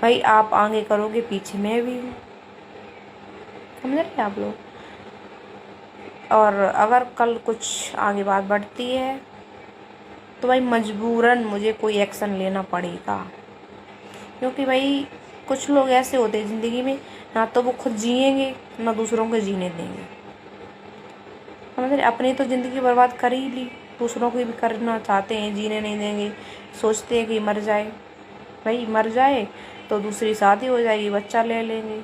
भाई आप आगे करोगे, पीछे मैं भी हूँ, समझ रहे आप लोग। और अगर कल कुछ आगे बात बढ़ती है तो भाई मजबूरन मुझे कोई एक्शन लेना पड़ेगा, क्योंकि भाई कुछ लोग ऐसे होते हैं ज़िंदगी में, ना तो वो खुद जिएंगे ना दूसरों को जीने देंगे, समझ रहे। अपनी तो ज़िंदगी बर्बाद कर ही ली, दूसरों की भी करना चाहते हैं, जीने नहीं देंगे, सोचते हैं कि मर जाए। भाई मर जाए तो दूसरी शादी हो जाएगी, बच्चा ले लेंगे।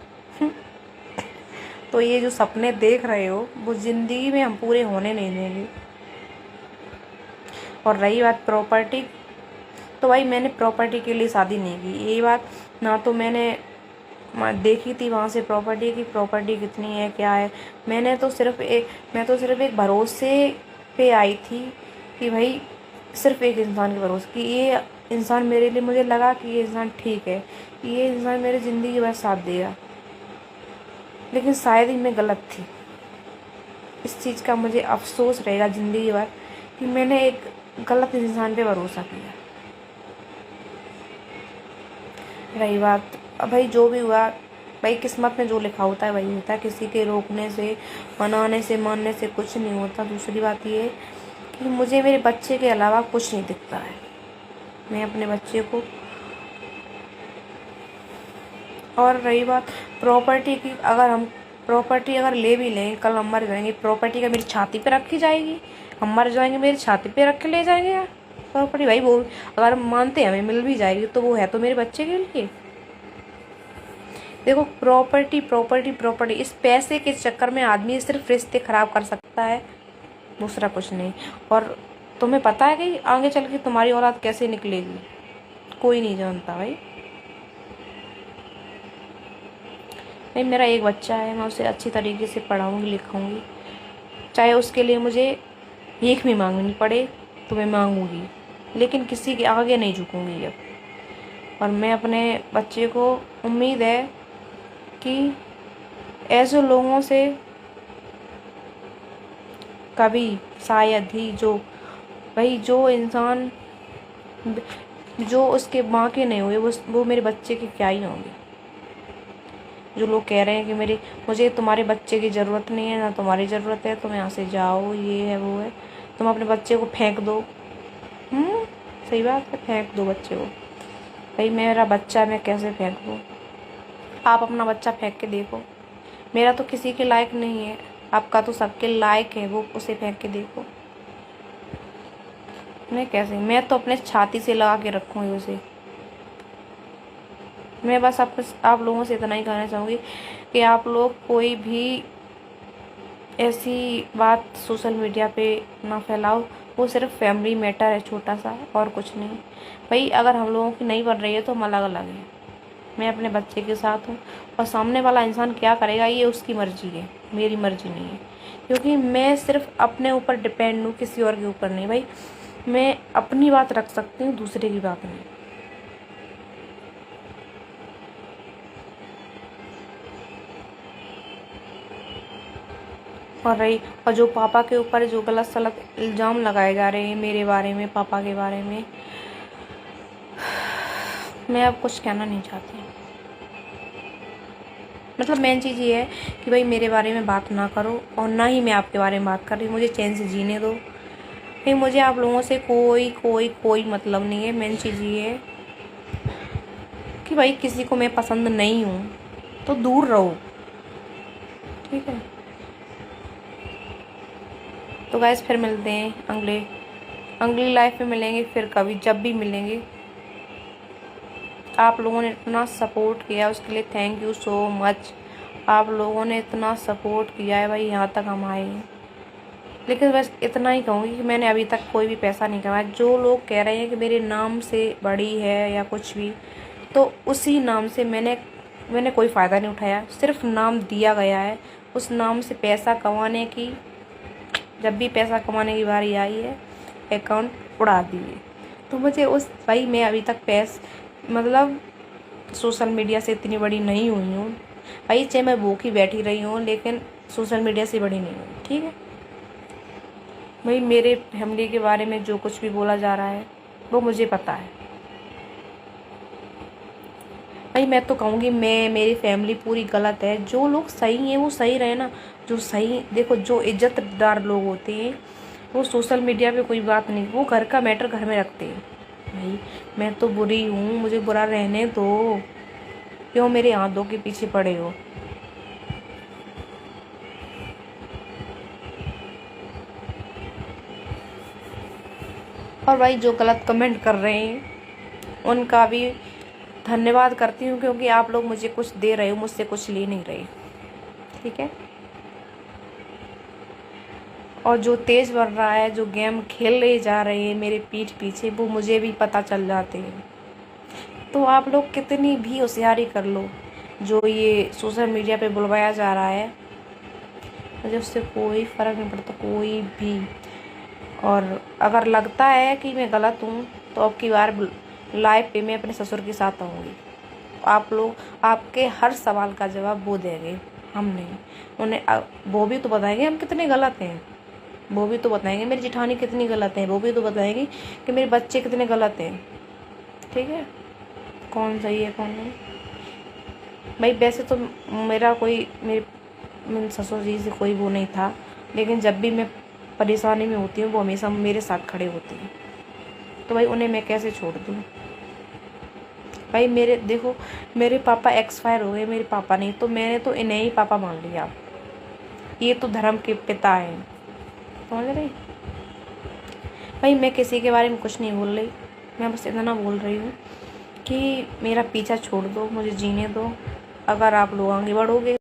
तो ये जो सपने देख रहे हो वो ज़िंदगी में हम पूरे होने नहीं देंगे। और रही बात प्रॉपर्टी, तो भाई मैंने प्रॉपर्टी के लिए शादी नहीं की, यही बात। ना तो मैंने देखी थी वहाँ से प्रॉपर्टी की, प्रॉपर्टी कितनी है क्या है। मैं तो सिर्फ एक भरोसे पे आई थी कि भाई सिर्फ एक इंसान के भरोसे, कि ये इंसान मेरे लिए, मुझे लगा कि ये इंसान ठीक है, ये इंसान मेरी ज़िंदगी भर साथ देगा। लेकिन शायद ही मैं गलत थी। इस चीज़ का मुझे अफसोस रहेगा ज़िंदगी भर कि मैंने एक गलत इंसान पे भरोसा किया। रही बात, अब भाई जो भी हुआ, भाई किस्मत में जो लिखा होता है वही होता है, किसी के रोकने से, मनाने से, मानने से कुछ नहीं होता। दूसरी बात ये कि मुझे मेरे बच्चे के अलावा कुछ नहीं दिखता है। मैं अपने बच्चे को, और रही बात प्रॉपर्टी की, अगर हम प्रॉपर्टी अगर ले भी लें, कल हम मर जाएंगे, प्रॉपर्टी का मेरी छाती पे रखी जाएगी, हम मर जाएंगे मेरी छाती पे रख के ले जाएंगे यार प्रॉपर्टी। भाई वो अगर हम मानते हैं हमें मिल भी जाएगी तो वो है तो मेरे बच्चे के लिए। देखो प्रॉपर्टी प्रॉपर्टी प्रॉपर्टी, इस पैसे के चक्कर में आदमी सिर्फ रिश्ते खराब कर सकता है, दूसरा कुछ नहीं। और तुम्हें पता है कि आगे चल के तुम्हारी औलाद कैसे निकलेगी, कोई नहीं जानता भाई। भाई मेरा एक बच्चा है, मैं उसे अच्छी तरीके से पढ़ाऊंगी लिखाऊंगी, चाहे उसके लिए मुझे भीख भी मांगनी पड़े तो मैं मांगूंगी, लेकिन किसी के आगे नहीं झुकूंगी अब। और मैं अपने बच्चे को, उम्मीद है कि ऐसे लोगों से कभी शायद ही, जो भाई जो इंसान जो उसके माँ के नहीं हुए वो मेरे बच्चे के क्या ही होंगे। जो लोग कह रहे हैं कि मुझे तुम्हारे बच्चे की ज़रूरत नहीं है, ना तुम्हारी ज़रूरत है, तुम यहाँ से जाओ, ये है वो है, तुम अपने बच्चे को फेंक दो। सही बात है, फेंक दो बच्चे को। भाई मेरा बच्चा मैं कैसे फेंक दूँ? आप अपना बच्चा फेंक के देखो, मेरा तो किसी के लायक नहीं है, आपका तो सबके लायक है, वो उसे फेंक के देखो। मैं कैसे, मैं तो अपने छाती से लगा के रखूँगी उसे। मैं बस आप लोगों से इतना ही कहना चाहूँगी कि आप लोग कोई भी ऐसी बात सोशल मीडिया पे ना फैलाओ, वो सिर्फ फैमिली मैटर है छोटा सा, और कुछ नहीं। भाई अगर हम लोगों की नहीं बन रही है तो हम अलग अलग हैं, मैं अपने बच्चे के साथ हूँ, और सामने वाला इंसान क्या करेगा ये उसकी मर्जी है, मेरी मर्जी नहीं है। क्योंकि मैं सिर्फ अपने ऊपर डिपेंड हूँ, किसी और के ऊपर नहीं। भाई मैं अपनी बात रख सकती हूँ, दूसरे की बात नहीं। और जो पापा के ऊपर जो गलत सलत इल्ज़ाम लगाए जा रहे हैं मेरे बारे में, पापा के बारे में, मैं अब कुछ कहना नहीं चाहती। मतलब मेन चीज़ ये है कि भाई मेरे बारे में बात ना करो, और ना ही मैं आपके बारे में बात कर रही हूँ, मुझे चैन से जीने दो। भाई मुझे आप लोगों से कोई कोई कोई मतलब नहीं है। मेन चीज़ ये है कि भाई किसी को मैं पसंद नहीं हूँ तो दूर रहो, ठीक है। तो गाइस फिर मिलते हैं अगली लाइफ में, मिलेंगे फिर कभी, जब भी मिलेंगे। आप लोगों ने इतना सपोर्ट किया उसके लिए थैंक यू सो मच। आप लोगों ने इतना सपोर्ट किया है भाई, यहाँ तक हम आए हैं। लेकिन बस इतना ही कहूँगी कि मैंने अभी तक कोई भी पैसा नहीं कमाया। जो लोग कह रहे हैं कि मेरे नाम से बड़ी है या कुछ भी, तो उसी नाम से मैंने कोई फ़ायदा नहीं उठाया, सिर्फ नाम दिया गया है। उस नाम से पैसा कमाने की, जब भी पैसा कमाने की बारी आई है, अकाउंट उड़ा दिए। तो मुझे भाई मैं अभी तक मतलब सोशल मीडिया से इतनी बड़ी नहीं हुई हूँ भाई, चाहे मैं भूखी बैठी रही हूँ लेकिन सोशल मीडिया से बड़ी नहीं हुई, ठीक है। भाई मेरे फैमिली के बारे में जो कुछ भी बोला जा रहा है वो मुझे पता है भाई। भाई मैं तो कहूँगी मेरी फैमिली पूरी गलत है। जो लोग सही हैं वो सही रहे ना। जो सही देखो, जो इज्जतदार लोग होते हैं वो सोशल मीडिया पे कोई बात नहीं, वो घर का मैटर घर में रखते हैं। भाई मैं तो बुरी हूँ, मुझे बुरा रहने दो। क्यों मेरे हाथों के पीछे पड़े हो? और भाई जो गलत कमेंट कर रहे हैं उनका भी धन्यवाद करती हूँ, क्योंकि आप लोग मुझे कुछ दे रहे हो, मुझसे कुछ ले नहीं रहे। ठीक है। और जो तेज बढ़ रहा है, जो गेम खेल ले जा रहे हैं मेरे पीठ पीछे, वो मुझे भी पता चल जाते हैं। तो आप लोग कितनी भी होशियारी कर लो, जो ये सोशल मीडिया पे बुलवाया जा रहा है मुझे उससे कोई फ़र्क नहीं पड़ता, कोई भी। और अगर लगता है कि मैं गलत हूँ तो अब की बार लाइव पे मैं अपने ससुर के साथ आऊँगी। आप लोग, आपके हर सवाल का जवाब वो देंगे, हम नहीं। उन्हें वो भी तो बताएंगे हम कितने गलत हैं। वो भी तो बताएंगे मेरी जिठानी कितनी गलत है। वो भी तो बताएंगे कि मेरे बच्चे कितने गलत हैं। ठीक है, कौन सही है कौन नहीं। भाई वैसे तो मेरा कोई मेरे ससुर जी से कोई वो नहीं था, लेकिन जब भी मैं परेशानी में होती हूँ वो हमेशा मेरे साथ खड़े होते हैं। तो भाई उन्हें मैं कैसे छोड़ दूँ? भाई मेरे देखो, मेरे पापा एक्सपायर हो गए, मेरे पापा नहीं, तो मैंने तो इन्हें ही पापा मान लिया। ये तो धर्म के पिता हैं, समझ रही? भाई मैं किसी के बारे में कुछ नहीं बोल रही, मैं बस इतना बोल रही हूँ कि मेरा पीछा छोड़ दो, मुझे जीने दो। अगर आप लोग आगे बढ़ोगे